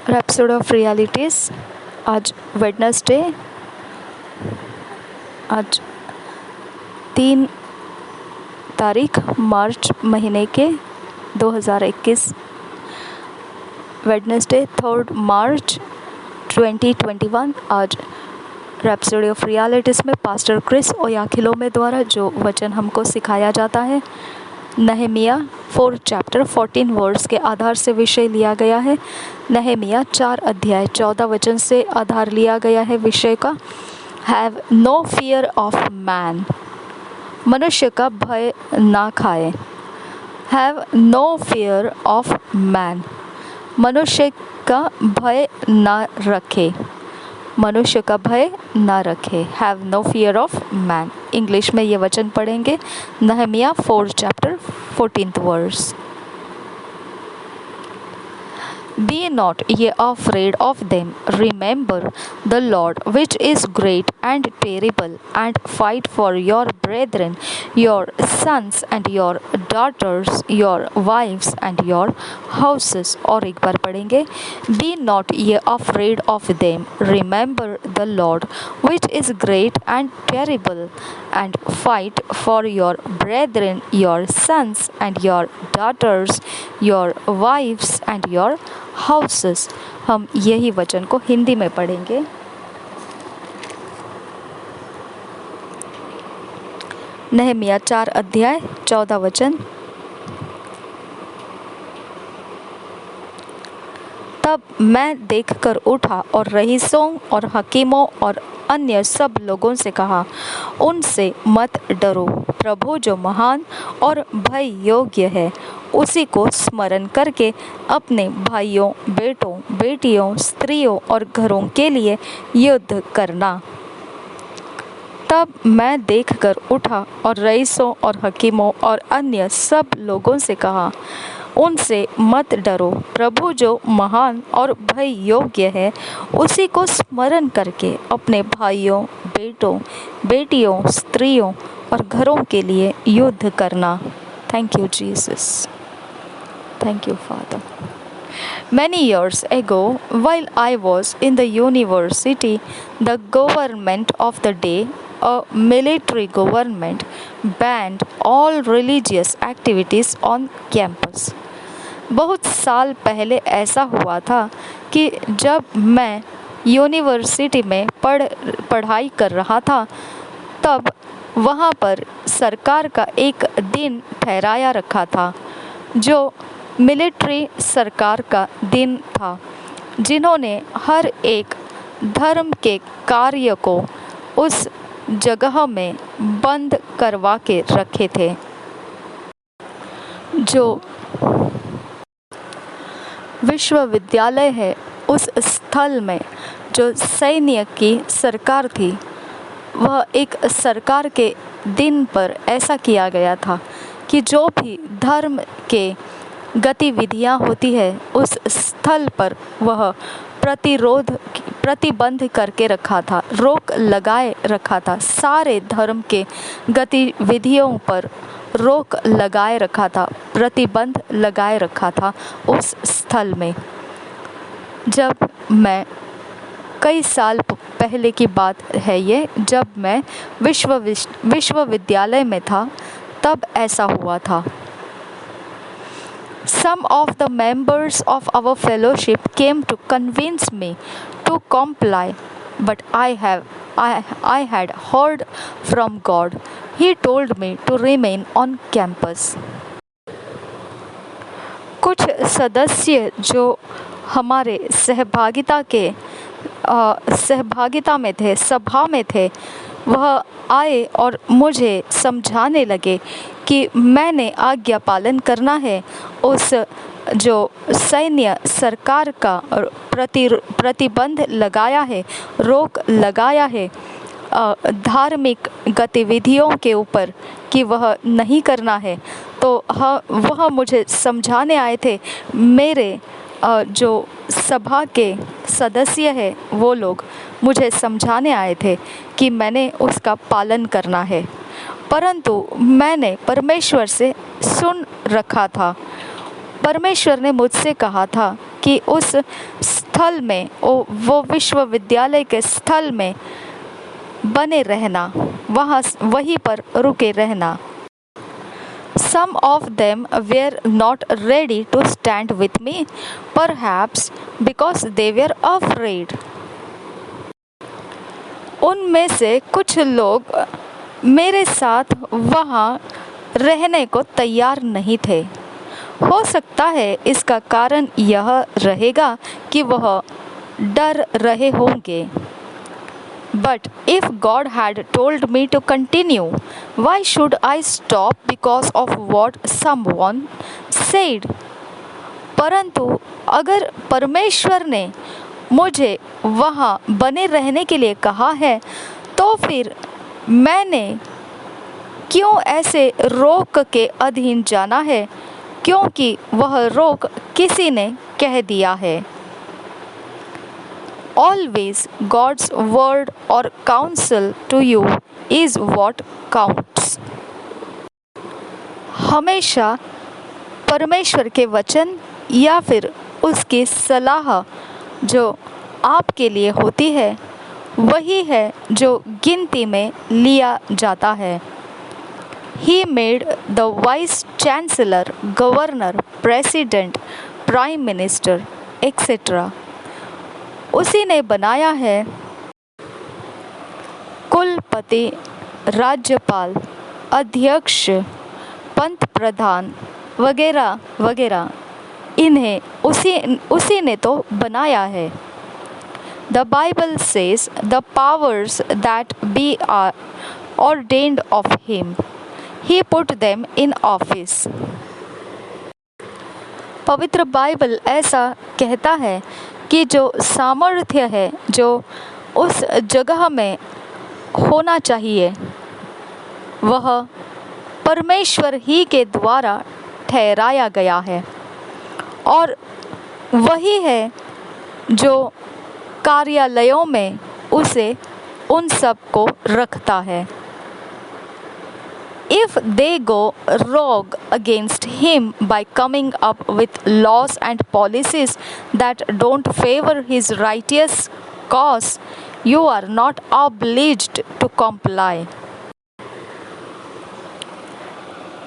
Rhapsody of realities. आज Wednesday, आज 3 तारीख मार्च महीने के 2021, वेडनेसडे 3 मार्च 2021। आज रैप्सोडी ऑफ रियलिटीज़ में पास्टर क्रिस ओयाखिलोमे द्वारा जो वचन हमको सिखाया जाता है, नहमिया 4 चैप्टर 14 वर्ड्स के आधार से विषय लिया गया है। नहमिया 4 अध्याय 14 वचन से आधार लिया गया है विषय का। Have no fear of man, मनुष्य का भय ना खाए। Have no fear of man, मनुष्य का भय ना रखे, मनुष्य का भय ना रखे। Have no fear of man. English में ये वचन पढ़ेंगे, Nehemiah 4 chapter 14th verse. Be not ye afraid of them. Remember the Lord, which is great and terrible, and fight for your brethren, your sons and your daughters, your wives and your houses. और एक बार पढ़ेंगे, Be not ye afraid of them. Remember the Lord, which is great and terrible, and fight for your brethren, your sons and your daughters, your wives and your houses. हम यही वचन को हिंदी में पढ़ेंगे। Nehemiah 4 अध्याय 14 वचन। तब मैं देखकर उठा और रईसों और हकीमों और अन्य सब लोगों से कहा, उनसे मत डरो। प्रभु जो महान और भय योग्य है, उसी को स्मरण करके अपने भाइयों, बेटों, बेटियों, स्त्रियों और घरों के लिए युद्ध करना। तब मैं देखकर उठा और रईसों और हकीमों और अन्य सब लोगों से कहा, उनसे मत डरो। प्रभु जो महान और भय योग्य है, उसी को स्मरण करके अपने भाइयों, बेटों, बेटियों, स्त्रियों और घरों के लिए युद्ध करना। Thank you Jesus. Thank you, Father. Many years ago, while I was in the university, the government of the day, a military government, banned all religious activities on campus. बहुत साल पहले ऐसा हुआ था कि जब मैं यूनिवर्सिटी में पढ़ाई कर रहा था, तब वहाँ पर सरकार का एक दिन ठहराया रखा था, जो मिलिट्री सरकार का दिन था, जिन्होंने हर एक धर्म के कार्य को उस जगह में बंद करवा के रखे थे। जो विश्वविद्यालय है, उस स्थल में जो सैन्य की सरकार थी, वह एक सरकार के दिन पर ऐसा किया गया था कि जो भी धर्म के गतिविधियां होती है, उस स्थल पर वह प्रतिबंध करके रखा था, रोक लगाए रखा था। सारे धर्म के गतिविधियों पर रोक लगाए रखा था, प्रतिबंध लगाए रखा था उस स्थल में। जब मैं कई साल पहले की बात है ये, जब मैं विश्वविद्यालय में था, तब ऐसा हुआ था। Some of the members of our fellowship came to convince me to comply, but I had heard from God. He told me to remain on campus. कुछ सदस्य जो हमारे सहभागिता में थे, सभा में थे, वह आए और मुझे समझाने लगे कि मैंने आज्ञा पालन करना है। उस जो सैन्य सरकार का प्रतिबंध लगाया है, रोक लगाया है धार्मिक गतिविधियों के ऊपर, कि वह नहीं करना है, तो वह मुझे समझाने आए थे। मेरे जो सभा के सदस्य हैं, वो लोग मुझे समझाने आए थे कि मैंने उसका पालन करना है, परंतु मैंने परमेश्वर से सुन रखा था। परमेश्वर ने मुझसे कहा था कि उस स्थल में, वो विश्वविद्यालय के स्थल में बने रहना, वहीं पर रुके रहना। Some of them were not ready to stand with me, perhaps because they were afraid. उनमें से कुछ लोग मेरे साथ वहाँ रहने को तैयार नहीं थे। हो सकता है इसका कारण यह रहेगा कि वह डर रहे होंगे। But if God had told me to continue, why should I stop because of what someone said? परंतु अगर परमेश्वर ने मुझे वहाँ बने रहने के लिए कहा है, तो फिर मैंने क्यों ऐसे रोक के अधीन जाना है, क्योंकि वह रोक किसी ने कह दिया है। Always God's word or counsel to you is what counts. हमेशा परमेश्वर के वचन या फिर उसकी सलाह जो आपके लिए होती है, वही है जो गिनती में लिया जाता है। He made the vice chancellor, governor, president, prime minister, etc. उसी ने बनाया है कुलपति, राज्यपाल, अध्यक्ष, पंत प्रधान वगैरह वगैरह। इन्हें उसी ने तो बनाया है। The Bible says the powers that be are ordained of him. He put them in office. पवित्र बाइबल ऐसा कहता है कि जो सामर्थ्य है, जो उस जगह में होना चाहिए, वह परमेश्वर ही के द्वारा ठहराया गया है, और वही है जो कार्यालयों में उसे उन सब को रखता है। If they go rogue against him by coming up with laws and policies that don't favor his righteous cause, you are not obliged to comply.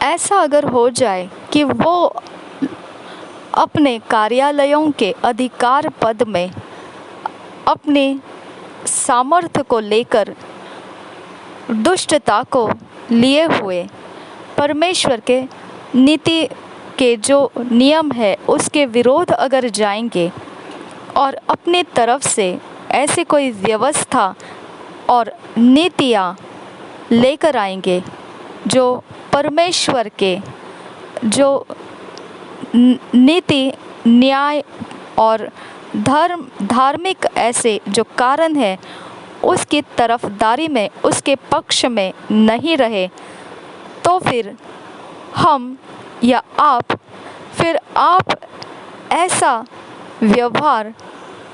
ऐसा अगर हो जाए कि वो अपने कार्यालयों के अधिकार पद में अपने सामर्थ्य को लेकर दुष्टता को लिए हुए परमेश्वर के नीति के जो नियम है उसके विरोध अगर जाएंगे और अपनी तरफ से ऐसे कोई व्यवस्था और नीतियाँ लेकर आएंगे जो परमेश्वर के जो नीति, न्याय और धार्मिक ऐसे जो कारण है उसकी तरफदारी में, उसके पक्ष में नहीं रहे, तो फिर हम या आप ऐसा व्यवहार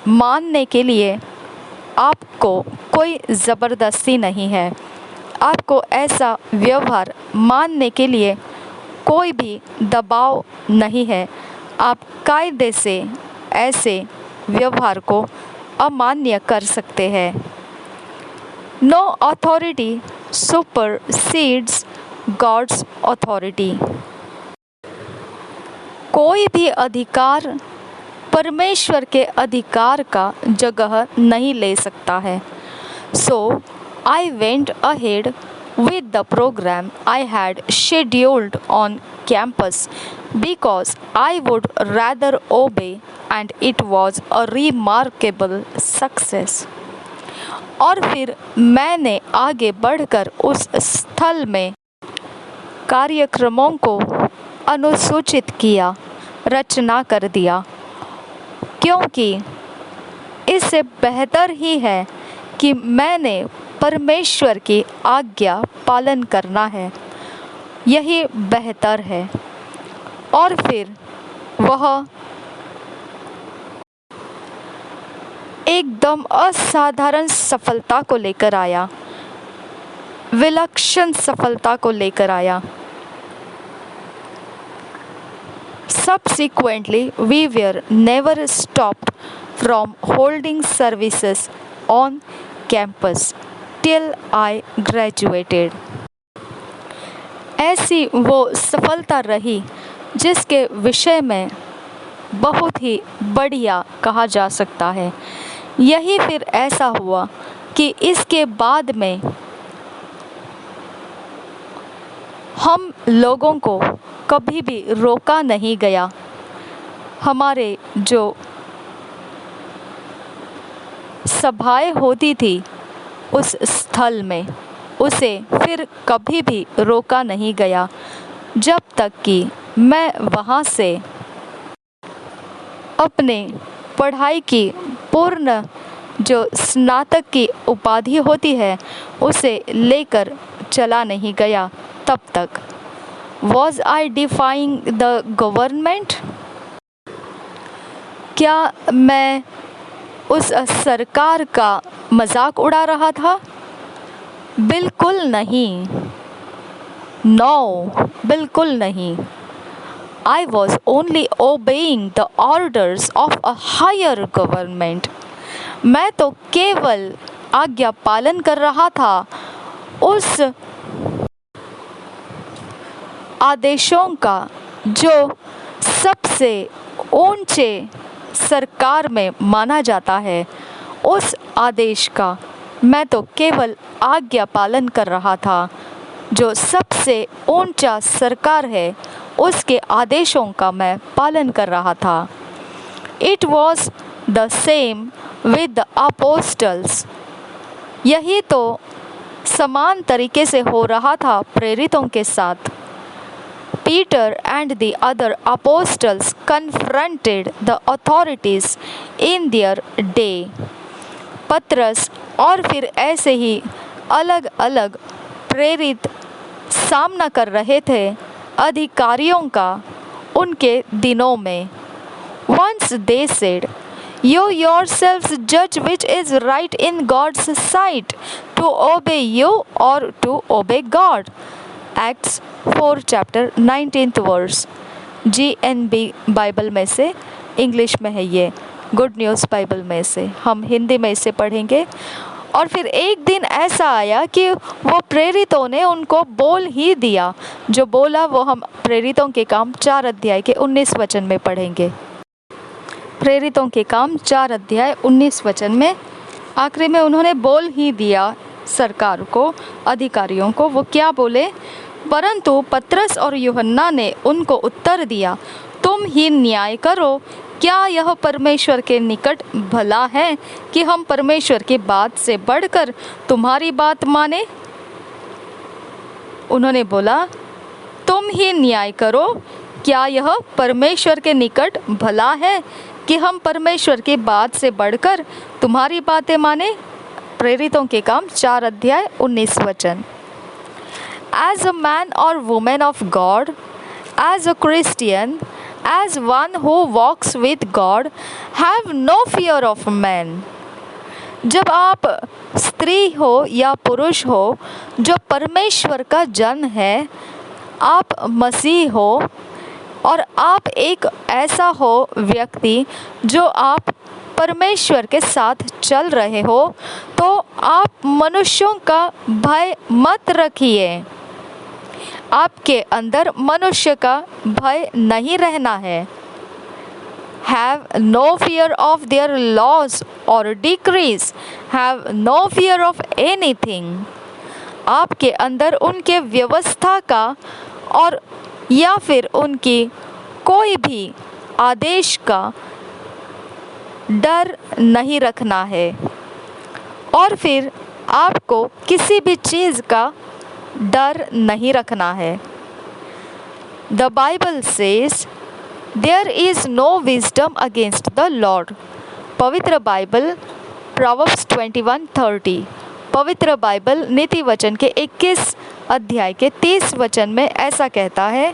मानने के लिए आपको कोई ज़बरदस्ती नहीं है। आपको ऐसा व्यवहार मानने के लिए कोई भी दबाव नहीं है। आप कायदे से ऐसे व्यवहार को अमान्य कर सकते हैं। No authority supersedes God's authority. कोई भी अधिकार परमेश्वर के अधिकार का जगह नहीं ले सकता है। So I went ahead with the program I had scheduled on campus because I would rather obey, and it was a remarkable success. और फिर मैंने आगे बढ़कर उस स्थल में कार्यक्रमों को अनुसूचित किया, रचना कर दिया, क्योंकि इससे बेहतर ही है कि मैंने परमेश्वर की आज्ञा पालन करना है, यही बेहतर है। और फिर वह एकदम असाधारण सफलता को लेकर आया, विलक्षण सफलता को लेकर आया। Subsequently, we were never stopped from holding services on campus till I graduated. ऐसी वो सफलता रही जिसके विषय में बहुत ही बढ़िया कहा जा सकता है। यही फिर ऐसा हुआ कि इसके बाद में हम लोगों को कभी भी रोका नहीं गया। हमारे जो सभाएं होती थी उस स्थल में, उसे फिर कभी भी रोका नहीं गया जब तक कि मैं वहाँ से अपने पढ़ाई की पूर्ण जो स्नातक की उपाधि होती है उसे लेकर चला नहीं गया तब तक। Was I defying the government? क्या मैं उस सरकार का मजाक उड़ा रहा था? बिल्कुल नहीं। No, बिल्कुल नहीं। I was only obeying the orders of a higher government. मैं तो केवल आज्ञा पालन कर रहा था उस आदेशों का जो सबसे ऊंचे सरकार में माना जाता है। उस आदेश का मैं तो केवल आज्ञा पालन कर रहा था। जो सबसे ऊंचा सरकार है उसके आदेशों का मैं पालन कर रहा था। It was the same with the apostles. यही तो समान तरीके से हो रहा था प्रेरितों के साथ। Peter and the other apostles confronted the authorities in their day. पतरस और फिर ऐसे ही अलग अलग प्रेरित सामना कर रहे थे अधिकारियों का उनके दिनों में। Once they said, "You yourselves judge which is right in God's sight, to obey you or to obey God." Acts 4 chapter 19th verse। GNB Bible में से, इंग्लिश में है ये, गुड न्यूज़ बाइबल में से, हम हिंदी में इसे पढ़ेंगे। और फिर एक दिन ऐसा आया कि वो प्रेरितों ने उनको बोल ही दिया। जो बोला वो हम प्रेरितों के काम 4 अध्याय के 19 वचन में पढ़ेंगे। प्रेरितों के काम 4 अध्याय 19 वचन में आखिरी में उन्होंने बोल ही दिया सरकार को, अधिकारियों को। वो क्या बोले? परंतु पतरस और यूहन्ना ने उनको उत्तर दिया, तुम ही न्याय करो। क्या यह परमेश्वर के निकट भला है कि हम परमेश्वर की बात से बढ़कर तुम्हारी बात माने? उन्होंने बोला, तुम ही न्याय करो। क्या यह परमेश्वर के निकट भला है कि हम परमेश्वर की बात से बढ़कर तुम्हारी बातें माने? प्रेरितों के काम 4 अध्याय 19 वचन। As a man or woman of God, as a Christian, as one who walks with God, have no fear of man. जब आप स्त्री हो या पुरुष हो जो परमेश्वर का जन है, आप मसीह हो और आप एक ऐसा हो व्यक्ति जो आप परमेश्वर के साथ चल रहे हो, तो आप मनुष्यों का भय मत रखिए। आपके अंदर मनुष्य का भय नहीं रहना है। Have no fear of their laws or decrees. Have no fear of anything. आपके अंदर उनके व्यवस्था का और या फिर उनकी कोई भी आदेश का डर नहीं रखना है। और फिर आपको किसी भी चीज़ का डर नहीं रखना है। The Bible says, there is no wisdom against the Lord. पवित्र बाइबल Proverbs 21:30। पवित्र बाइबल नीति वचन के 21 अध्याय के 30 वचन में ऐसा कहता है,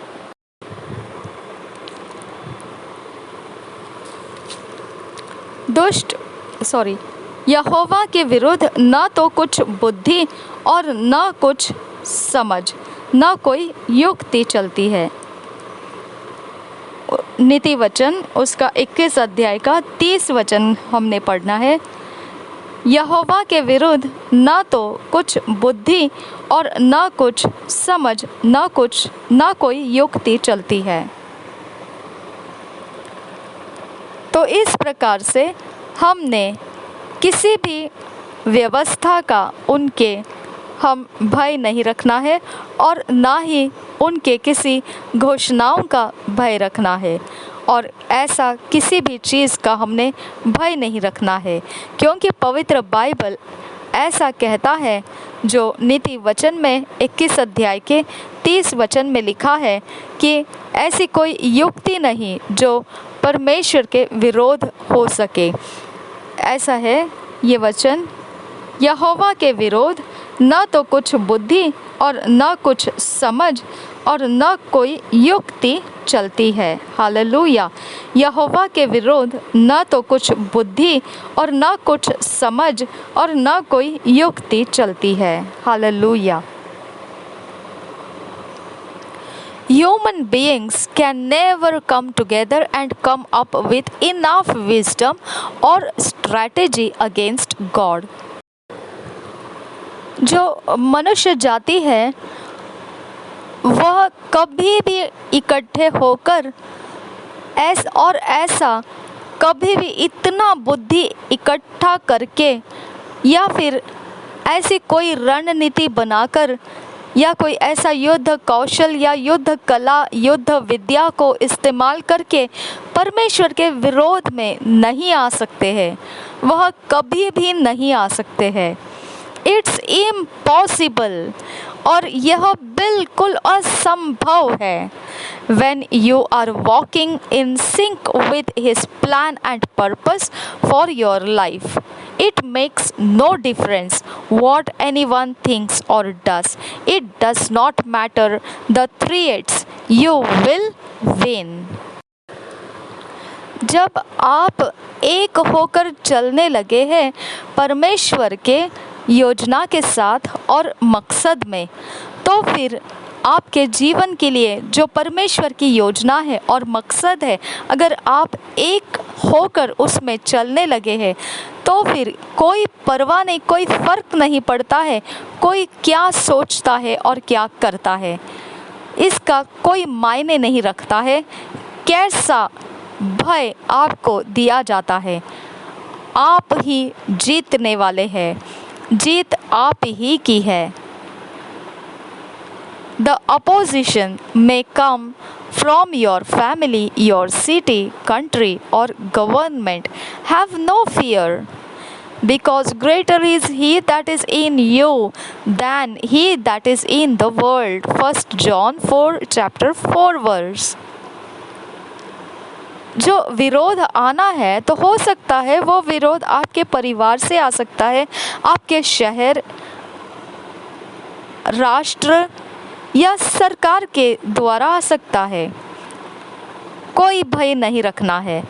यहोवा के विरुद्ध न तो कुछ बुद्धि और न कुछ समझ, न कोई युक्ति चलती है। नीति वचन उसका 21 अध्याय का 30 वचन हमने पढ़ना है। यहोवा के विरुद्ध न तो कुछ बुद्धि और न कुछ समझ, न कोई युक्ति चलती है। तो इस प्रकार से हमने किसी भी व्यवस्था का हम भय नहीं रखना है और ना ही उनके किसी घोषणाओं का भय रखना है, और ऐसा किसी भी चीज़ का हमने भय नहीं रखना है, क्योंकि पवित्र बाइबल ऐसा कहता है, जो नीति वचन में 21 अध्याय के 30 वचन में लिखा है कि ऐसी कोई युक्ति नहीं जो परमेश्वर के विरोध हो सके। ऐसा है ये वचन, यहोवा के विरोध न तो कुछ बुद्धि और न कुछ समझ और न कोई युक्ति चलती है। हालेलुया। यहोवा के विरोध न तो कुछ बुद्धि और न कुछ समझ और न कोई युक्ति चलती है। Hallelujah. Human beings can never come together and come up with enough wisdom or strategy against God. जो मनुष्य जाति है वह कभी भी इकट्ठे होकर ऐसा कभी भी इतना बुद्धि इकट्ठा करके या फिर ऐसी कोई रणनीति बनाकर या कोई ऐसा युद्ध कौशल या युद्ध कला, युद्ध विद्या को इस्तेमाल करके परमेश्वर के विरोध में नहीं आ सकते हैं। वह कभी भी नहीं आ सकते हैं। इट्स इम्पॉसिबल, और यह बिल्कुल असंभव है। When you are walking in sync with His plan and purpose for your life, it makes no difference what anyone thinks or does. It does not matter the threats, you will win. जब आप एक होकर चलने लगे हैं परमेश्वर के योजना के साथ और मकसद में, तो फिर आपके जीवन के लिए जो परमेश्वर की योजना है और मकसद है, अगर आप एक होकर उसमें चलने लगे हैं तो फिर कोई परवाह नहीं, कोई फ़र्क नहीं पड़ता है कोई क्या सोचता है और क्या करता है। इसका कोई मायने नहीं रखता है कैसा भय आपको दिया जाता है। आप ही जीतने वाले हैं, जीत आप ही की है। The opposition may come from your family, your city, country, or government. Have no fear, because greater is He that is in you than he that is in the world. 1 John 4 chapter 4 verse. जो विरोध आना है तो हो सकता है वो विरोध आपके परिवार से आ सकता है, आपके शहर, राष्ट्र या सरकार के द्वारा आ सकता है। कोई भय नहीं रखना है,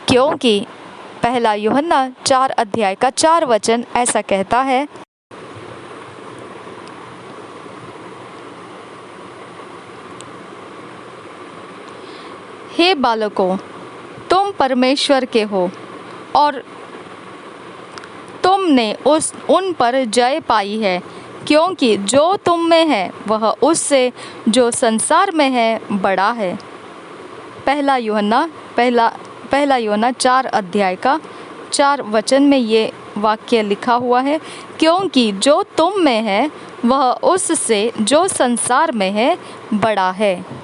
क्योंकि 1 यूहन्ना 4 अध्याय का 4 वचन ऐसा कहता है, हे बालकों, तुम परमेश्वर के हो और तुमने उन पर जय पाई है, क्योंकि जो तुम में है वह उससे जो संसार में है बड़ा है। 1 यूहन्ना 4 अध्याय का 4 वचन में ये वाक्य लिखा हुआ है, क्योंकि जो तुम में है वह उससे जो संसार में है बड़ा है।